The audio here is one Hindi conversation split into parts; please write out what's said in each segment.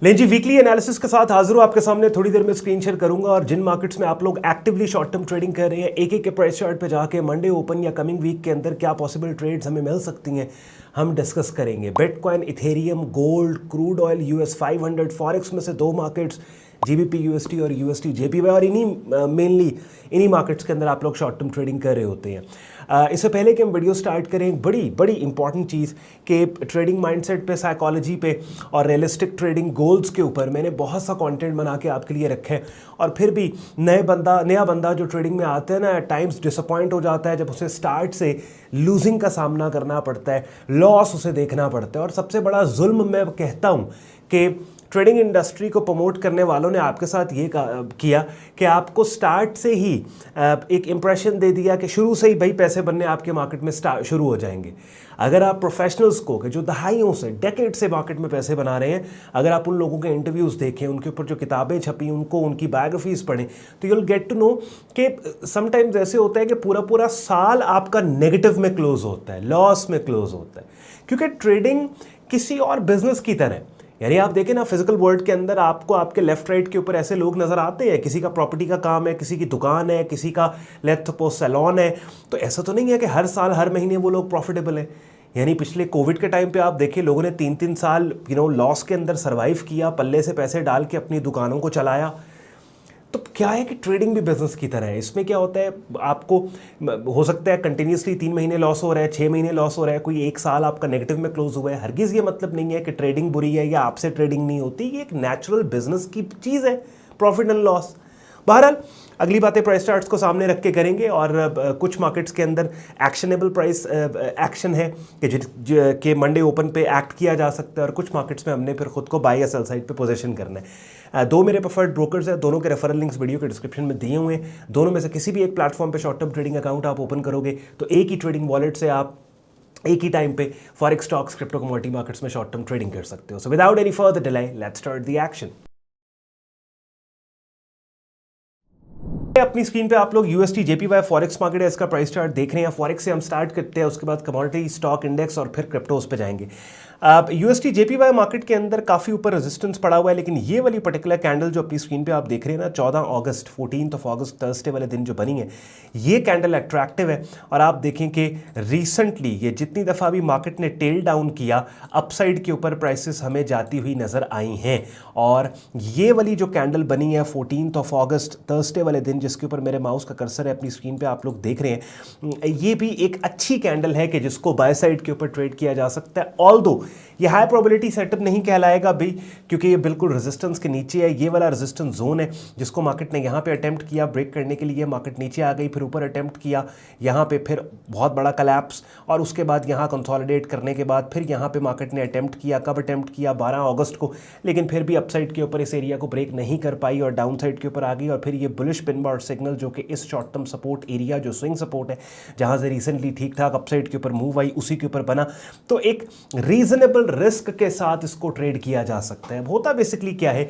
लें जी, वीकली एनालिसिस के साथ हाजिर हूं आपके सामने। थोड़ी देर में स्क्रीन शेयर करूंगा और जिन मार्केट्स में आप लोग एक्टिवली शॉर्ट टर्म ट्रेडिंग कर रहे हैं, एक एक के प्राइस चार्ट पे जाके मंडे ओपन या कमिंग वीक के अंदर क्या पॉसिबल ट्रेड्स हमें मिल सकती हैं, हम डिस्कस करेंगे। Bitcoin, Ethereum, gold, crude oil, US 500, forex में से दो मार्केट्स GBP USD और USD JPY, और इन्हीं मेनली इन्हीं मार्केट्स के अंदर आप लोग शॉर्ट टर्म ट्रेडिंग कर रहे होते हैं। इससे पहले कि हम वीडियो स्टार्ट करें, एक बड़ी इंपॉर्टेंट चीज़ कि ट्रेडिंग माइंडसेट पे, साइकोलॉजी पे और रियलिस्टिक ट्रेडिंग गोल्स के ऊपर मैंने बहुत सा कंटेंट बना के आपके लिए रखे हैं। और फिर भी नया बंदा जो ट्रेडिंग में आता है ना, एट टाइम्स डिसअपॉइंट हो जाता है जब उसे स्टार्ट से लूजिंग का सामना करना पड़ता है, लॉस उसे देखना पड़ता है। और सबसे बड़ा जुल्म मैं कहता हूँ कि ट्रेडिंग इंडस्ट्री को प्रमोट करने वालों ने आपके साथ ये किया कि आपको स्टार्ट से ही एक इम्प्रेशन दे दिया कि शुरू से ही भाई पैसे बनने आपके मार्केट में शुरू हो जाएंगे। अगर आप प्रोफेशनल्स को कि जो दहाइयों से, डेकेड से मार्केट में पैसे बना रहे हैं, अगर आप उन लोगों के इंटरव्यूज़ देखें, उनके ऊपर जो किताबें छपी, उनकी बायोग्राफीज़ पढ़ें, तो यूल गेट टू नो कि समटाइम्स ऐसे होता है कि पूरा साल आपका नेगेटिव में क्लोज होता है, लॉस में क्लोज होता है। क्योंकि ट्रेडिंग किसी और बिजनेस की तरह, यानी आप देखें ना, फिजिकल वर्ल्ड के अंदर आपको आपके लेफ्ट राइट के ऊपर ऐसे लोग नज़र आते हैं, किसी का प्रॉपर्टी का काम है, किसी की दुकान है, किसी का लेट्स सपोज सैलून है। तो ऐसा तो नहीं है कि हर साल हर महीने वो लोग प्रॉफिटेबल हैं। यानी पिछले कोविड के टाइम पे आप देखिए, लोगों ने 3-3 साल लॉस के अंदर सर्वाइव किया, पल्ले से पैसे डाल के अपनी दुकानों को चलाया। तो क्या है कि ट्रेडिंग भी बिजनेस की तरह है। इसमें क्या होता है, आपको हो सकता है कंटिन्यूसली 3 महीने लॉस हो रहा है, 6 महीने लॉस हो रहा है, कोई एक साल आपका नेगेटिव में क्लोज हुआ है। हरगिज़ ये मतलब नहीं है कि ट्रेडिंग बुरी है या आपसे ट्रेडिंग नहीं होती। ये एक नेचुरल बिजनेस की चीज़ है, प्रॉफिट एंड लॉस। बहरहाल अगली बातें प्राइस चार्ट्स को सामने रख के करेंगे। और कुछ मार्केट्स के अंदर एक्शनेबल प्राइस एक्शन है कि मंडे ओपन पे एक्ट किया जा सकता है, और कुछ मार्केट्स में हमने फिर खुद को बाय या सेल साइड पे पोजीशन करना है। दो मेरे प्रेफर्ड ब्रोकर्स हैं, दोनों के रेफरल लिंक्स वीडियो के डिस्क्रिप्शन में दिए हुए हैं। दोनों में से किसी भी एक प्लेटफॉर्म पे शॉर्ट टर्म ट्रेडिंग अकाउंट आप ओपन करोगे तो एक ही ट्रेडिंग वॉलेट से आप एक ही टाइम पे forex, stocks, crypto, commodity markets में शॉर्ट टर्म ट्रेडिंग कर सकते हो। So without any further delay, let's start the action. अपनी स्क्रीन पे आप लोग USD JPY फॉरेक्स मार्केट है, इसका प्राइस चार्ट देख रहे हैं। फॉरेक्स से हम स्टार्ट करते हैं, उसके बाद कमोडिटी, स्टॉक इंडेक्स और फिर क्रिप्टोज पे जाएंगे। USD JPY मार्केट के अंदर काफ़ी ऊपर रेजिस्टेंस पड़ा हुआ है, लेकिन ये वाली पर्टिकुलर कैंडल जो अपनी स्क्रीन पे आप देख रहे हैं ना, 14 अगस्त 14 अगस्त थर्सडे वाले दिन जो बनी है, ये कैंडल अट्रैक्टिव है। और आप देखें कि रिसेंटली ये जितनी दफ़ा भी मार्केट ने टेल डाउन किया, अपसाइड के ऊपर प्राइसेस हमें जाती हुई नज़र आई हैं। और ये वाली जो कैंडल बनी है 14 अगस्त थर्सडे वाले दिन, जिसके ऊपर मेरे माउस का कर्सर है, अपनी स्क्रीन पे आप लोग देख रहे हैं, ये भी एक अच्छी कैंडल है कि जिसको बाय साइड के ऊपर ट्रेड किया जा सकता है। ऑल्दो ये हाई प्रोबेबिलिटी सेटअप नहीं कहलाएगा भी, क्योंकि ये बिल्कुल रेजिस्टेंस के नीचे है। ये वाला रेजिस्टेंस जोन है जिसको मार्केट ने यहाँ पे अटेम्प्ट किया ब्रेक करने के लिए, मार्केट नीचे आ गई, फिर ऊपर अटेम्प्ट किया, यहाँ पे फिर बहुत बड़ा कलैप्स, और उसके बाद यहाँ कंसोलिडेट करने के बाद फिर यहाँ पे मार्केट ने अटेम्प्ट किया। कब अटेम्प्ट किया? 12 अगस्त को। लेकिन फिर भी अपसाइड के ऊपर इस एरिया को ब्रेक नहीं कर पाई और डाउन साइड के ऊपर आ गई। और फिर ये बुलिश पिन बार सिग्नल, जो कि इस शॉर्ट टर्म सपोर्ट एरिया जो स्विंग सपोर्ट है, जहाँ से रिसेंटली ठीक ठाक अपसाइड के ऊपर मूव आई, उसी के ऊपर बना। तो एक रीजनेबल रिस्क के साथ इसको ट्रेड किया जा सकता है। होता बेसिकली क्या है,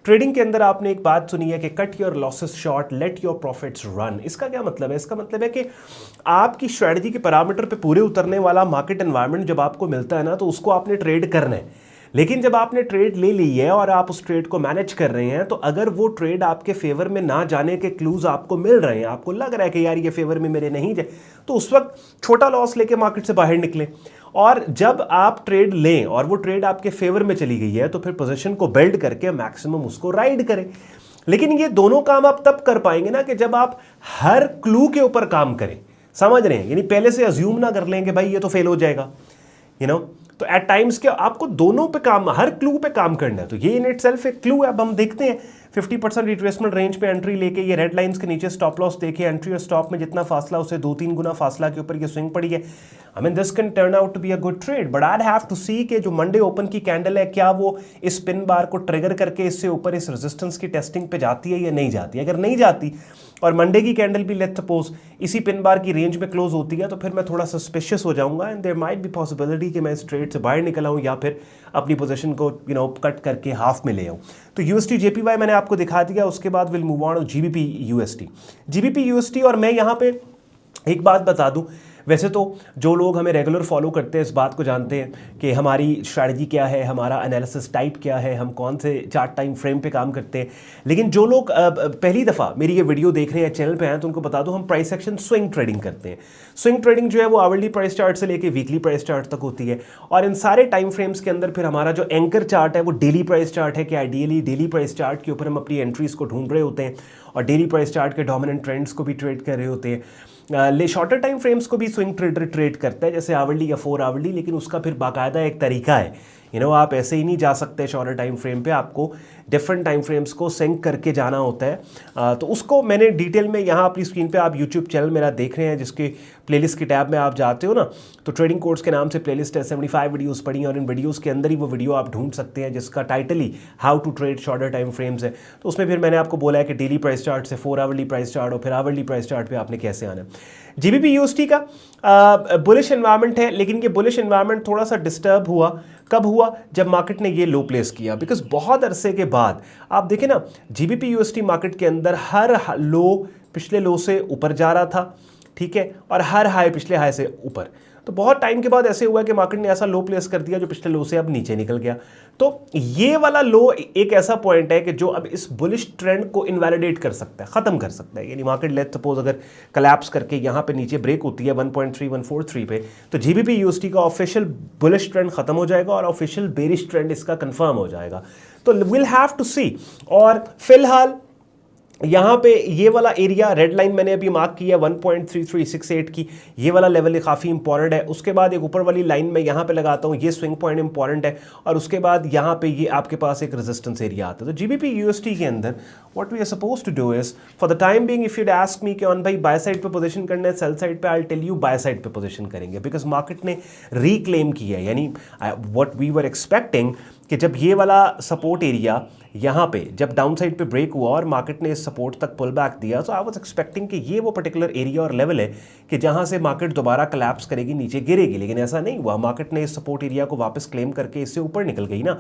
ट्रेडिंग के अंदर आपने एक बात सुनी है कि cut your losses short, let your profits run. इसका क्या मतलब है? इसका मतलब है कि आपकी स्ट्रेटजी के पैरामीटर पे पूरे उतरने वाला मार्केट एनवायरनमेंट जब आपको मिलता है ना, तो उसको आपने ट्रेड करना है। लेकिन जब आपने ट्रेड ले ली है और आप उस ट्रेड को मैनेज कर रहे हैं, तो अगर वो ट्रेड आपके फेवर में ना जाने के क्लूज आपको मिल रहे हैं, आपको लग रहा है कि यार ये फेवर में मेरे नहीं जाए, तो उस वक्त छोटा लॉस लेके मार्केट से बाहर निकले। और जब आप ट्रेड लें और वो ट्रेड आपके फेवर में चली गई है, तो फिर पोजीशन को बिल्ड करके मैक्सिमम उसको राइड करें। लेकिन ये दोनों काम आप तब कर पाएंगे ना कि जब आप हर क्लू के ऊपर काम करें। समझ रहे हैं? यानी पहले से अज्यूम ना कर लें कि भाई ये तो फेल हो जाएगा, तो एट टाइम्स के आपको दोनों पे काम, हर क्लू पे काम करना है। तो ये इन इटसेल्फ एक क्लू है। अब हम देखते हैं 50% रिट्रेसमेंट रेंज पे एंट्री लेके, ये रेड लाइंस के नीचे स्टॉप लॉस देखे, एंट्री और स्टॉप में जितना फासला, उसे 2-3 गुना फासला के ऊपर ये स्विंग पड़ी है। I mean this can turn out to be a good trade, but I have to see कि जो मंडे ओपन की कैंडल है, क्या वो इस पिन बार को ट्रिगर करके इससे ऊपर इस रेजिस्टेंस की टेस्टिंग पे जाती है या नहीं जाती। अगर नहीं जाती और मंडे की कैंडल भी लेट्स सपोज इसी पिन बार की रेंज में क्लोज होती है, तो फिर मैं थोड़ा सस्पिशियस हो जाऊंगा and there might be possibility कि मैं इस ट्रेड से बाहर निकल आऊँ या फिर अपनी पोजीशन को कट करके हाफ में ले आऊँ। तो USD JPY मैंने आपको दिखा दिया, उसके बाद will move on GBP USD। और मैं यहाँ पे एक बात बता दूं, वैसे तो जो लोग हमें रेगुलर फॉलो करते हैं इस बात को जानते हैं कि हमारी स्ट्रैटेजी क्या है, हमारा एनालिसिस टाइप क्या है, हम कौन से चार्ट टाइम फ्रेम पे काम करते हैं। लेकिन जो लोग पहली दफ़ा मेरी ये वीडियो देख रहे हैं, चैनल पे हैं, तो उनको बता दूं हम प्राइस एक्शन स्विंग ट्रेडिंग करते हैं। स्विंग ट्रेडिंग जो है वो आवरली प्राइस चार्ट से लेके वीकली प्राइस चार्ट तक होती है, और इन सारे टाइम फ्रेम्स के अंदर फिर हमारा जो एंकर चार्ट है वो डेली प्राइस चार्ट है कि आइडियली डेली प्राइस चार्ट के ऊपर हम अपनी एंट्रीज को ढूंढ रहे होते हैं और डेली प्राइस चार्ट के डोमिनेंट ट्रेंड्स को भी ट्रेड कर रहे होते हैं। ले शॉर्टर टाइम फ्रेम्स को भी स्विंग ट्रेडर ट्रेड करता है, जैसे आवरली या 4 आवरली, लेकिन उसका फिर बाकायदा एक तरीका है। आप ऐसे ही नहीं जा सकते शॉर्टर टाइम फ्रेम पे, आपको डिफरेंट टाइम फ्रेम्स को सिंक करके जाना होता है। तो उसको मैंने डिटेल में यहाँ अपनी स्क्रीन पे आप यूट्यूब चैनल मेरा देख रहे हैं, जिसके प्लेलिस्ट के टैब में आप जाते हो ना, तो ट्रेडिंग कोर्स के नाम से प्लेलिस्ट है, 75 वीडियोस पड़ी हैं, और इन वीडियोस के अंदर ही वो वीडियो आप ढूंढ सकते हैं जिसका टाइटल ही how to trade shorter time frames है। तो उसमें फिर मैंने आपको बोला है कि डेली प्राइस चार्ट से 4 आवरली प्राइस चार्ट और फिर आवरली प्राइस चार्ट पे आपने कैसे आना है। GBP USD का बुलिश एनवायरनमेंट है, लेकिन ये बुलिश एनवायरनमेंट थोड़ा सा डिस्टर्ब हुआ। कब हुआ? जब मार्केट ने ये लो प्लेस किया, बिकॉज बहुत अरसे के बाद आप देखें ना, GBP USD मार्केट के अंदर हर लो पिछले लो से ऊपर जा रहा था, ठीक है, और हर हाई पिछले हाई से ऊपर। तो बहुत टाइम के बाद ऐसे हुआ कि मार्केट ने ऐसा लो प्लेस कर दिया जो पिछले लो से अब नीचे निकल गया। तो ये वाला लो एक ऐसा पॉइंट है कि जो अब इस बुलिश ट्रेंड को इनवैलिडेट कर सकता है, खत्म कर सकता है। यानी मार्केट लेट्स सपोज अगर कोलैप्स करके यहाँ पे नीचे ब्रेक होती है 1.3143 पे, तो GBP USD का ऑफिशियल बुलिश ट्रेंड खत्म हो जाएगा और ऑफिशियल बेरिश ट्रेंड इसका कंफर्म हो जाएगा। तो विल हैव टू सी। और फिलहाल यहाँ पे ये वाला एरिया रेड लाइन मैंने अभी मार्क किया 1.3368 की, ये वाला लेवल काफ़ी इंपॉर्टेंट है। उसके बाद एक ऊपर वाली लाइन में यहाँ पे लगाता हूँ, ये स्विंग पॉइंट इंपॉर्टेंट है, और उसके बाद यहाँ पे ये आपके पास एक रेजिस्टेंस एरिया आता है। तो GBP USD के अंदर what we are suppose to do is, for the time being if you'd ask me कि ऑन भाई बाय साइड पे पोजीशन करना है, सेल साइड पे, I tell you buy side पे पोजीशन करेंगे, बिकॉज मार्केट ने रिक्लेम किया है। यानी व्हाट वी वर एक्सपेक्टिंग कि जब ये वाला सपोर्ट एरिया यहाँ पे जब डाउन साइड पे ब्रेक हुआ और मार्केट ने इस सपोर्ट तक पुल बैक दिया, तो आई वाज एक्सपेक्टिंग कि ये वो पर्टिकुलर एरिया और लेवल है कि जहाँ से मार्केट दोबारा कोलैप्स करेगी, नीचे गिरेगी। लेकिन ऐसा नहीं हुआ, मार्केट ने इस सपोर्ट एरिया को वापस क्लेम करके इससे ऊपर निकल गई ना।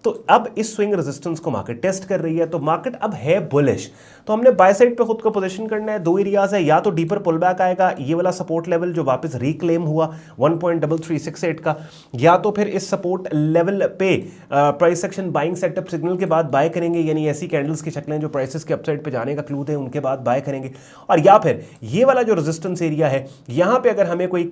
तो अब इस स्विंग रेजिस्टेंस को मार्केट टेस्ट कर रही है, तो मार्केट अब है बुलिश। तो हमने बाय साइड पे खुद को पोजीशन करना है। दो एरियाज है, या तो डीपर पुल बैक आएगा, ये वाला सपोर्ट लेवल जो वापस रिक्लेम हुआ 1.3368 का, या तो फिर इस सपोर्ट लेवल पे price action buying setup signal के बाद बाय करेंगे, यानी ऐसी कैंडल्स की शक्लें जो प्राइसेस के अपसाइड पे जाने का क्लू दें, उनके बाद बाय करेंगे। और या फिर ये वाला जो रेजिस्टेंस एरिया है, यहाँ पे अगर हमें कोई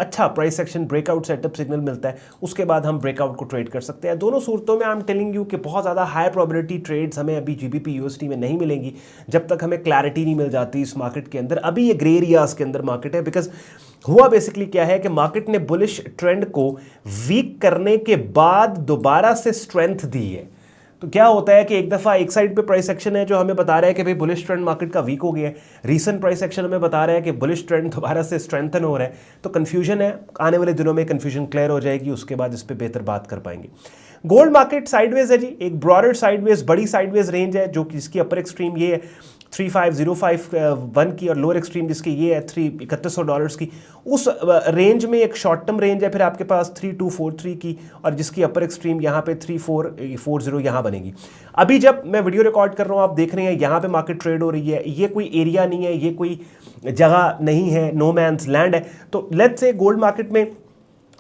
अच्छा price action breakout setup signal मिलता है, उसके बाद हम ब्रेकआउट को ट्रेड कर सकते हैं। दोनों सूरतों में आई एम टेलिंग यू कि बहुत ज़्यादा हाई प्रोबेबिलिटी ट्रेड्स हमें अभी GBP USD में नहीं मिलेंगी जब तक हमें क्लैरिटी नहीं मिल जाती इस मार्केट के अंदर। अभी ये ग्रे एरियाज के अंदर मार्केट है, बिकॉज हुआ बेसिकली क्या है कि मार्केट ने बुलिश ट्रेंड को वीक करने के बाद दोबारा से स्ट्रेंथ दी है। तो क्या होता है कि एक दफ़ा एक साइड पे प्राइस एक्शन है जो हमें बता रहा है कि भाई बुलिश ट्रेंड मार्केट का वीक हो गया है, रीसेंट प्राइस एक्शन हमें बता रहा है कि बुलिश ट्रेंड दोबारा से स्ट्रेंथन हो रहा है। तो कन्फ्यूजन है, आने वाले दिनों में कन्फ्यूजन क्लियर हो जाएगी, उसके बाद इस पर बेहतर बात कर पाएंगे। गोल्ड मार्केट साइडवेज है जी, एक ब्रॉडर साइडवेज, बड़ी साइडवेज रेंज है जो कि जिसकी अपर एक्सट्रीम ये है 35051 की, और लोअर एक्सट्रीम जिसकी ये है $3100 की। उस रेंज में एक शॉर्ट टर्म रेंज है फिर आपके पास 3243 की, और जिसकी अपर एक्सट्रीम यहाँ पे 3440 यहाँ बनेगी। अभी जब मैं वीडियो रिकॉर्ड कर रहा हूँ आप देख रहे हैं यहाँ पे मार्केट ट्रेड हो रही है। ये कोई एरिया नहीं है, ये कोई जगह नहीं है, नो मैन्स लैंड है। तो लेट्स से गोल्ड मार्केट में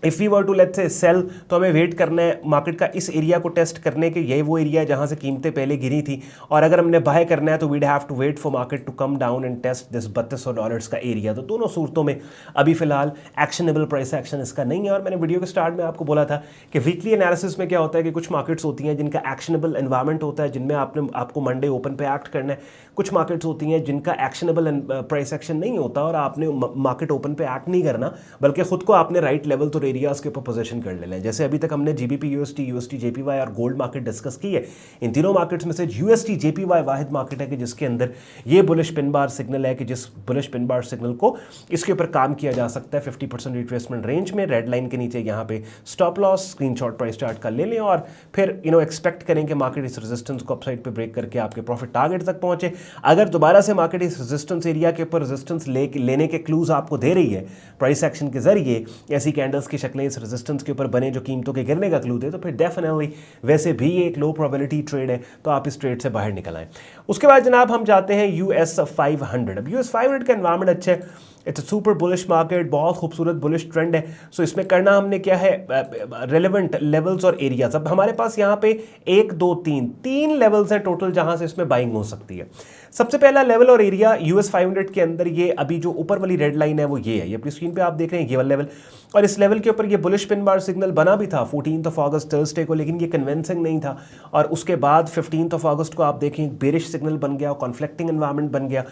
if we were to let's say sell, तो हमें वेट करना है मार्केट का इस एरिया को टेस्ट करने के, यही वो एरिया है जहाँ से कीमतें पहले गिरी थी। और अगर हमने बाय करना है तो we'd have to wait for market to come down and test this $3200 का एरिया। तो दोनों सूरतों में अभी फिलहाल एक्शनेबल प्राइस एक्शन इसका नहीं है। और मैंने वीडियो के स्टार्ट में आपको बोला था कि वीकली एनालिसिस में क्या होता है कि कुछ मार्केट्स होती हैं जिनका एक्शनेबल एनवायरमेंट होता है, जिनमें आपको मंडे ओपन पे एक्ट करना है। कुछ मार्केट्स होती हैं जिनका एक्शनेबल प्राइस एक्शन नहीं होता और आपने मार्केट ओपन पे एक्ट नहीं करना, बल्कि खुद को आपने राइट लेवल तो एरियाज के ऊपर पोजीशन कर लेना है। जैसे अभी तक हमने GBP USD, USD JPY और गोल्ड मार्केट डिस्कस की है। इन तीनों मार्केट्स में से USD JPY वाहिद मार्केट है कि जिसके अंदर ये बुलिश पिन बार सिग्नल है कि जिस बुलिश पिन बार सिग्नल को इसके ऊपर काम किया जा सकता है 50% रिट्रेसमेंट रेंज में। रेड लाइन के नीचे यहाँ पे stop loss screenshot price chart का ले लें और फिर एक्सपेक्ट करें कि मार्केट इस रेजिस्टेंस को अपसाइड पे ब्रेक करके आपके प्रॉफिट टारगेट तक पहुंचे। अगर दोबारा से मार्केट इस रेजिस्टेंस एरिया के ऊपर रेजिस्टेंस लेने के क्लूज आपको दे रही है प्राइस एक्शन के जरिए, ऐसी कैंडल्स की शक्लें इस रेजिस्टेंस के ऊपर बने जो कीमतों के गिरने का क्लू दे, तो फिर डेफिनेटली वैसे भी एक लो प्रोबेबिलिटी ट्रेड है, तो आप इस ट्रेड से बाहर निकल आए। उसके बाद जनाब हम जाते हैं US 500। अब US 500 का एनवायरमेंट अच्छा है। It's a super bullish market, बहुत खूबसूरत बुलिश ट्रेंड है। सो इसमें करना हमने क्या है, रेलेवेंट लेवल्स और एरियाज। अब हमारे पास यहाँ पे 1 2 3 लेवल्स हैं टोटल जहां से इसमें बाइंग हो सकती है। सबसे पहला लेवल और एरिया US 500 के अंदर, ये अभी जो ऊपर वाली रेड लाइन है वो ये है, ये अपनी स्क्रीन पे आप देख रहे हैं ये वाला लेवल, और इस लेवल के ऊपर ये बुलिश पिन बार सिग्नल बना भी था 14 अगस्त थर्सडे को, लेकिन ये कन्विंसिंग नहीं था। और उसके बाद 15 अगस्त को आप देखें एक बेरिश सिग्नल बन गया, कॉन्फ्लिक्टिंग एनवायरनमेंट बन गया।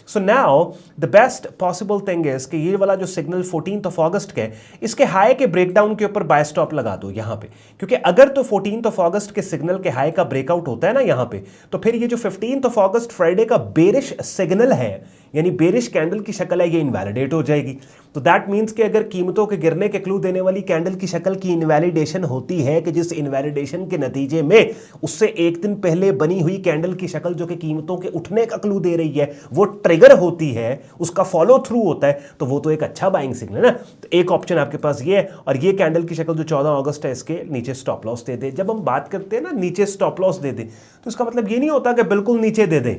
So now the best possible thing is कि ये वाला जो सिग्नल 14 अगस्त के, इसके हाई के ब्रेकडाउन के ऊपर बाय स्टॉप लगा दो यहाँ पे, क्योंकि अगर तो 14 अगस्त के सिग्नल के हाई का ब्रेकआउट होता है ना यहाँ पे, तो फिर ये जो 15 अगस्त फ्राइडे का बेरिश सिग्नल है, यानी बेरिश कैंडल की शक्ल है, ये इनवैलिडेट हो जाएगी। तो दैट मीन्स कि अगर कीमतों के गिरने के क्लू देने वाली कैंडल की शक्ल की इनवैलिडेशन होती है, कि जिस इनवैलिडेशन के नतीजे में उससे एक दिन पहले बनी हुई कैंडल की शक्ल जो कि कीमतों के उठने का क्लू दे रही है वो ट्रिगर होती है, उसका फॉलो थ्रू होता है, तो वो तो एक अच्छा बाइंग सिग्नल है। तो एक ऑप्शन आपके पास ये है, और ये कैंडल की शक्ल जो 14 अगस्त है, इसके नीचे स्टॉप लॉस दे दे। जब हम बात करते हैं ना नीचे स्टॉप लॉस दे दे, तो इसका मतलब ये नहीं होता कि बिल्कुल नीचे दे दें,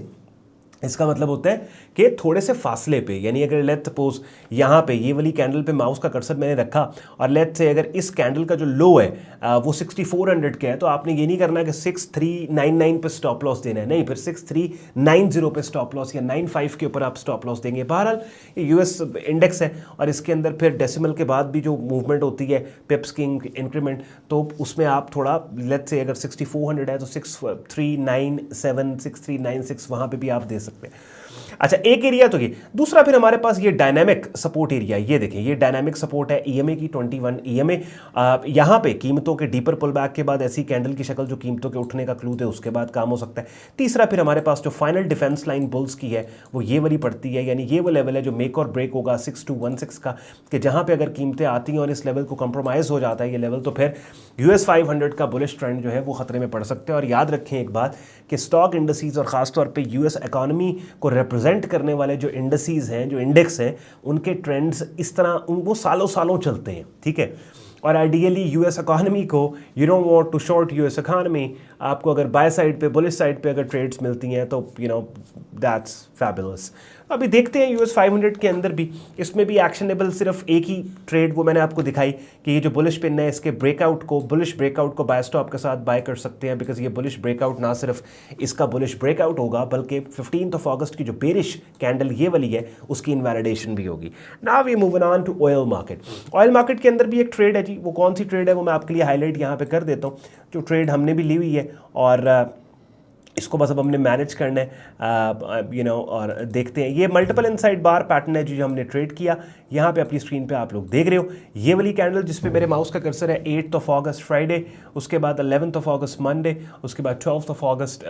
इसका मतलब होता है कि थोड़े से फासले पे, यानी अगर लेट सपोज यहाँ पे ये वाली कैंडल पे माउस का कर्सर मैंने रखा, और लेट से अगर इस कैंडल का जो लो है वो 6400 के है, तो आपने ये नहीं करना कि 6399 पे स्टॉप लॉस देना है, नहीं, फिर 6390 पे स्टॉप लॉस या 95 के ऊपर आप स्टॉप लॉस देंगे। बहरहाल ये US इंडेक्स है, और इसके अंदर फिर डेसिमल के बाद भी जो मूवमेंट होती है, पिप्स की इंक्रीमेंट, तो उसमें आप थोड़ा लेट से अगर 6400 है तो 6397 6396 वहाँ पर भी आप दे सकते। अच्छा, एक एरिया तो ये। दूसरा फिर हमारे पास ये डायनामिक सपोर्ट एरिया, ये देखें, ये डायनामिक सपोर्ट है EMA की 21 EMA। यहाँ पे कीमतों के डीपर पुल बैक के बाद ऐसी कैंडल की शक्ल जो कीमतों के उठने का क्लू दे, उसके बाद काम हो सकता है। तीसरा फिर हमारे पास जो फाइनल डिफेंस लाइन बुल्स की है वो ये वाली पड़ती है, यानी ये वो लेवल है जो मेक और ब्रेक होगा 6216 का, कि जहाँ पे अगर कीमतें आती हैं और इस लेवल को कंप्रोमाइज़ हो जाता है ये लेवल, तो फिर US 500 का बुलिश ट्रेंड जो है वो खतरे में पड़ सकते हैं। और याद रखें एक बात कि स्टॉक इंडस्ट्रीज और ख़ासतौर पे US इकॉनमी को रिप्रेजेंट करने वाले जो इंडस्ट्रीज हैं, जो इंडेक्स हैं, उनके ट्रेंड्स इस तरह वो सालों सालों चलते हैं, ठीक है। और आइडियली US इकॉनमी को, you don't want to short US economy, आपको अगर बाय साइड पे, बुलिश साइड पे अगर ट्रेड्स मिलती हैं तो दैट्स फैबुलस। अभी देखते हैं US 500 के अंदर भी, इसमें भी एक्शनेबल सिर्फ एक ही ट्रेड वो मैंने आपको दिखाई कि ये जो बुलिश पिन है इसके ब्रेकआउट को, बुलिश ब्रेकआउट को बाय स्टॉप के साथ बाय कर सकते हैं, बिकॉज ये बुलिश ब्रेकआउट ना सिर्फ इसका बुलिश ब्रेकआउट होगा बल्कि 15 अगस्त की जो बेरिश कैंडल ये वाली है उसकी इनवैलिडेशन भी होगी। Now we move on to oil market. Oil market के अंदर भी एक ट्रेड है जी, वो कौन सी ट्रेड है वो मैं आपके लिए हाईलाइट यहाँ पे कर देता हूँ, जो ट्रेड हमने भी ली हुई है, और इसको बस अब हमने मैनेज करना है, और देखते हैं। ये मल्टीपल इनसाइड बार पैटर्न है जो हमने ट्रेड किया, यहाँ पे अपनी स्क्रीन पे आप लोग देख रहे हो। ये वाली कैंडल जिस पे मेरे माउस का कर्सर है 8 अगस्त फ्राइडे, उसके बाद 11 अगस्त मंडे, उसके बाद 12 अगस्त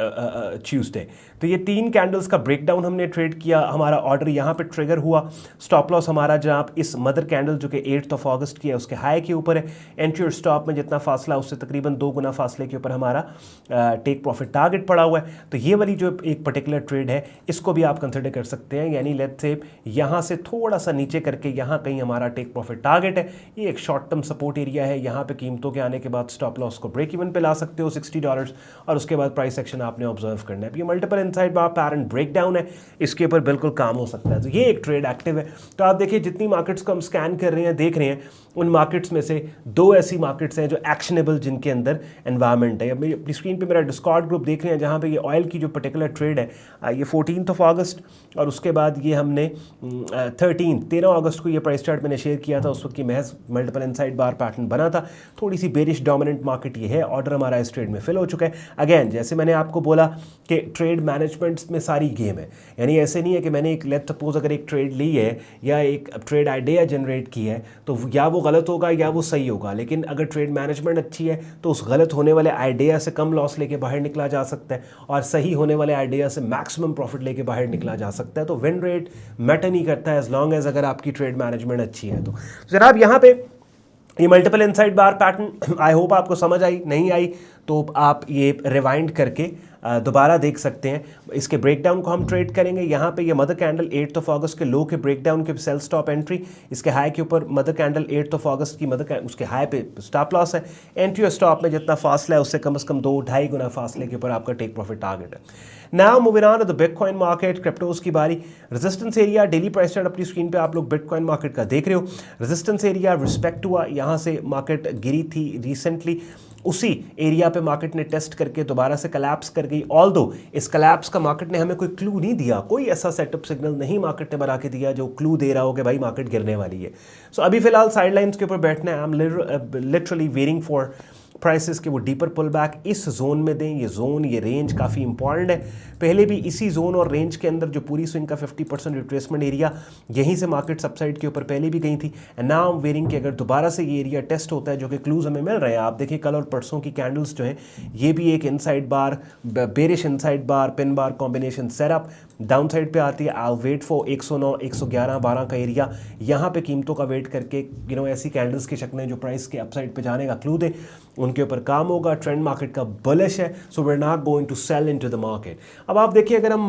ट्यूसडे। तो ये 3 कैंडल्स का ब्रेकडाउन हमने ट्रेड किया, हमारा ऑर्डर यहाँ पे ट्रिगर हुआ। स्टॉप लॉस हमारा जनाब इस मदर कैंडल जो कि 8 अगस्त की है उसके हाई के ऊपर है। एंट्री और स्टॉप में जितना फासला उससे तकरीबन 2 गुना फासले के ऊपर हमारा टेक प्रॉफिट टारगेट पड़ा हुआ है। तो ये वाली जो एक पर्टिकुलर ट्रेड है इसको भी आप कंसिडर कर सकते हैं, यानी लेट्स से यहाँ से थोड़ा सा नीचे करके यहाँ कहीं हमारा टेक प्रॉफिट टारगेट है। ये एक शॉर्ट टर्म सपोर्ट एरिया है, यहाँ पे कीमतों के आने के बाद स्टॉप लॉस को ब्रेक इवन पे ला सकते हो $60, और उसके बाद प्राइस एक्शन आपने ऑब्जर्व करना है। ये मल्टीपल इनसाइड बार पैटर्न ब्रेकडाउन है, इसके ऊपर बिल्कुल काम हो सकता है। तो ये एक ट्रेड एक्टिव है। तो आप देखिए जितनी मार्केट्स को हम स्कैन कर रहे हैं, देख रहे हैं, उन मार्केट्स में से 2 ऐसी मार्केट्स हैं जो एक्शनेबल, जिनके अंदर एनवायरनमेंट है। अपनी स्क्रीन पे मेरा डिस्कॉर्ड ग्रुप देख रहे हैं जहाँ पे ये ऑयल की जो पर्टिकुलर ट्रेड है, ये 14 अगस्त, और उसके बाद ये हमने 13 अगस्त को ये प्राइस चार्ट मैंने शेयर किया था, उस वक्त की महज मल्टीपल इनसाइड बार पैटर्न बना था। थोड़ी सी बेरिश डोमिनेंट मार्केट ये है, ऑर्डर हमारा इस ट्रेड में फिल हो चुका है। अगेन जैसे मैंने आपको बोला कि ट्रेड मैनेजमेंट में सारी गेम है, यानी ऐसे नहीं है कि मैंने एक लेट सपोज अगर एक ट्रेड ली है या एक ट्रेड आइडिया जनरेट की है तो या वो गलत होगा या वो सही होगा, लेकिन अगर ट्रेड मैनेजमेंट अच्छी है तो उस गलत होने वाले आइडिया से कम लॉस लेके बाहर निकला जा सकता है, और सही होने वाले आइडिया से मैक्सिमम प्रॉफिट लेके बाहर निकला जा सकता है। तो विन रेट मैटर नहीं करता है एज लॉन्ग एज अगर आपकी ट्रेड मैनेजमेंट अच्छी है। तो जनाब यहाँ पे ये multiple inside bar pattern, I hope आपको समझ आई, नहीं आई तो आप ये रिवाइंड करके दोबारा देख सकते हैं। इसके ब्रेकडाउन को हम ट्रेड करेंगे। यहाँ पे ये मदर कैंडल 8 अगस्त के लो के ब्रेकडाउन के सेल स्टॉप एंट्री, इसके हाई के ऊपर मदर कैंडल 8 अगस्त की उसके हाई पे स्टॉप लॉस है। एंट्री और स्टॉप में जितना फासला है उससे कम से कम 2-2.5 गुना फासले के ऊपर आपका टेक प्रॉफिट टारगेट है। Now moving on to the bitcoin market, cryptos की बारी। Resistance area daily price chart अपनी स्क्रीन पे आप लोग बिटकॉइन मार्केट का देख रहे हो। रेजिस्टेंस एरिया रिस्पेक्ट हुआ, यहाँ से मार्केट गिरी थी रिसेंटली, उसी एरिया पे मार्केट ने टेस्ट करके दोबारा से कलैप्स कर गई। ऑल्दो इस कलैप्स का मार्केट ने हमें कोई क्लू नहीं दिया, कोई ऐसा सेटअप सिग्नल नहीं मार्केट ने बना के दिया जो क्लू दे रहा हो कि भाई मार्केट गिरने वाली है। सो अभी फिलहाल साइडलाइंस के ऊपर बैठना है। I am literally waiting for prices के वो डीपर पुल बैक इस जोन में दें। ये जोन, ये रेंज काफ़ी इंपॉर्टेंट है। पहले भी इसी जोन और रेंज के अंदर जो पूरी स्विंग का 50% रिट्रेसमेंट एरिया, यहीं से मार्केट सबसाइड के ऊपर पहले भी गई थी। एंड नाउ वेयरिंग कि अगर दोबारा से ये एरिया टेस्ट होता है, जो कि क्लूज हमें मिल रहे हैं। आप देखिए कल और परसों की कैंडल्स जो हैं, ये भी एक inside bar, bearish inside bar, pin bar combination setup down side पे आती है। आई वेट फॉर 109, 111, 12 का एरिया, यहाँ पे कीमतों का वेट करके ऐसी कैंडल्स की शक्लें जो प्राइस के अपसाइड पे जाने का क्लू दे, उनके ऊपर काम होगा। ट्रेंड मार्केट का बुलिश है, so we are not going to sell into the market. अब आप देखिए, अगर हम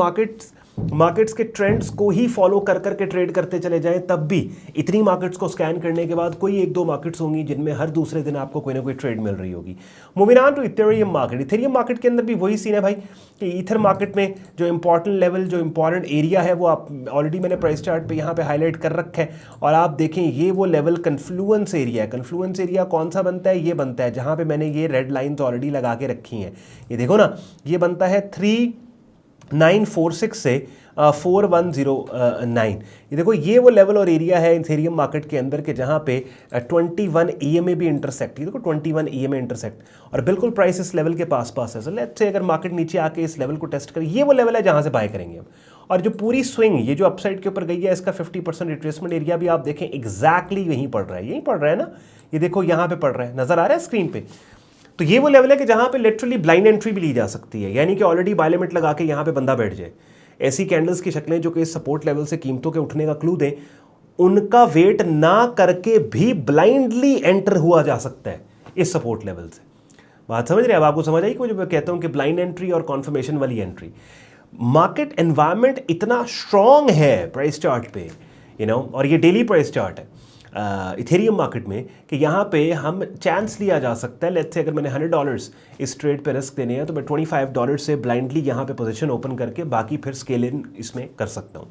मार्केट्स के ट्रेंड्स को ही फॉलो कर करके ट्रेड करते चले जाएं, तब भी इतनी मार्केट्स को स्कैन करने के बाद कोई 1-2 मार्केट्स होंगी जिनमें हर दूसरे दिन आपको कोई ना कोई ट्रेड मिल रही होगी। Moving on to Ethereum market. Ethereum market के अंदर भी वही सीन है भाई कि ईथर मार्केट में जो इंपॉर्टेंट लेवल, जो इंपॉर्टेंट एरिया है, वो आप ऑलरेडी मैंने प्राइस चार्ट पे यहाँ पे हाईलाइट कर रखा है। और आप देखें, ये वो लेवल कन्फ्लुएंस एरिया है। कन्फ्लुएंस एरिया कौन सा बनता है? ये बनता है जहाँ पे मैंने ये रेड लाइन्स ऑलरेडी लगा के रखी हैं। ये देखो ना, ये बनता है 3946 से 4109। ये देखो, ये वो लेवल और एरिया है इथेरियम मार्केट के अंदर के जहाँ पे 21 EMA भी इंटरसेक्ट। ये देखो 21 EMA इंटरसेक्ट, और बिल्कुल प्राइस इस लेवल के पास है। सो लेट्स से अगर मार्केट नीचे आके इस लेवल को टेस्ट करे, ये वो लेवल है जहाँ से बाय करेंगे हम। और जो पूरी स्विंग, ये जो अपसाइड के ऊपर गई है, इसका 50% रिट्रेसमेंट एरिया भी आप देखें एग्जैक्टली यहीं पड़ रहा है। यहीं पड़ रहा है ना, ये देखो यहाँ पे पड़ रहा है, नजर आ रहा है स्क्रीन पे। तो ये वो लेवल है कि जहाँ पे लिटरली ब्लाइंड एंट्री भी ली जा सकती है, यानी कि ऑलरेडी बाय लिमिट लगा के यहाँ पे बंदा बैठ जाए। ऐसी कैंडल्स की शक्लें जो कि इस सपोर्ट लेवल से कीमतों के उठने का क्लू दें, उनका वेट ना करके भी ब्लाइंडली एंटर हुआ जा सकता है इस सपोर्ट लेवल से। बात समझ रहे हैं? अब आपको समझ आई कि जो मैं कहता हूं कि ब्लाइंड एंट्री और कॉन्फर्मेशन वाली एंट्री। मार्केट एनवायरनमेंट इतना स्ट्रांग है प्राइस चार्ट पे, और ये डेली प्राइस चार्ट है इथेरियम मार्केट में, कि यहाँ पे हम चांस लिया जा सकता है। लेट्स से अगर मैंने $100 इस ट्रेड पे रिस्क देने हैं, तो मैं $25 से ब्लाइंडली यहाँ पे पोजीशन ओपन करके बाकी फिर स्केल इन इसमें कर सकता हूँ।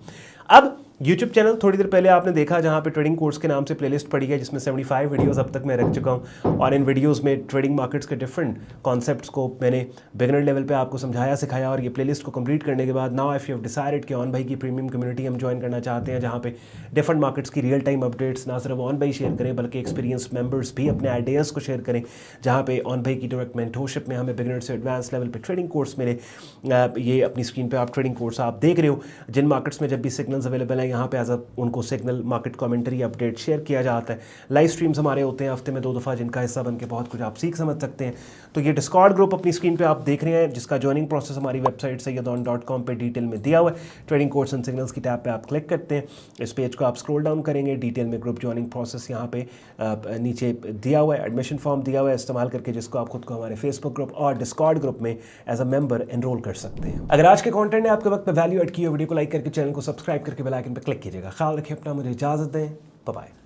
अब YouTube चैनल थोड़ी देर पहले आपने देखा, जहाँ पे ट्रेडिंग कोर्स के नाम से प्लेलिस्ट पड़ी है, जिसमें 75 वीडियोस अब तक मैं रख चुका हूँ। और इन वीडियोस में ट्रेडिंग मार्केट्स के डिफरेंट कॉन्सेप्ट्स को मैंने बिगिनर लेवल पे आपको समझाया, सिखाया। और ये प्लेलिस्ट को कंप्लीट करने के बाद now if you have decided कि ऑन भाई की प्रीमियम कम्युनिटी हम ज्वाइन करना चाहते हैं, जहाँ पे डिफरेंट मार्केट्स की रियल टाइम अपडेट्स ना सिर्फ ऑन भाई शेयर करें, बल्कि एक्सपीरियंस मेंबर्स भी अपने आइडियाज़ को शेयर करें, जहाँ पे ऑन भाई की डायरेक्ट मेंटरशिप में हमें बिगिनर से एडवांस लेवल पे ट्रेडिंग कोर्स मिले। ये अपनी स्क्रीन पे आप ट्रेडिंग कोर्स आप देख रहे हो, जिन मार्केट्स में जब भी सिग्नल्स अवेलेबल हैं, यहाँ पे एज उनको signal market commentary update share किया जाता है। लाइव स्ट्रीम्स हमारे होते हैं हफ्ते में 2 दफ़ा, जिनका हिस्सा बन के बहुत कुछ आप सीख समझ सकते हैं। तो ये डिस्कॉर्ड ग्रुप अपनी स्क्रीन पे आप देख रहे हैं, जिसका ज्वाइनिंग प्रोसेस हमारी वेबसाइट sayyadon.com पे डिटेल में दिया हुआ है। ट्रेडिंग कोर्स एंड सिग्नल्स की टैब पे आप क्लिक करते हैं, इस पेज को आप स्क्रॉल डाउन करेंगे, डिटेल में ग्रुप ज्वाइनिंग प्रोसेस यहाँ पे नीचे दिया हुआ है, एडमिशन फॉर्म दिया हुआ है इस्तेमाल करके, जिसको आप खुद को हमारे फेसबुक ग्रुप और डिस्कॉर्ड ग्रुप में एज अ मेंबर एनरोल कर सकते हैं। अगर आज के कंटेंट ने आपके वक्त पे वैल्यू ऐड की हो, वीडियो को लाइक करके चैनल को सब्सक्राइब करके बेल आइकन पर क्लिक कीजिएगा। ख्याल रखिए अपना, मुझे इजाज़त दें, बाय बाय।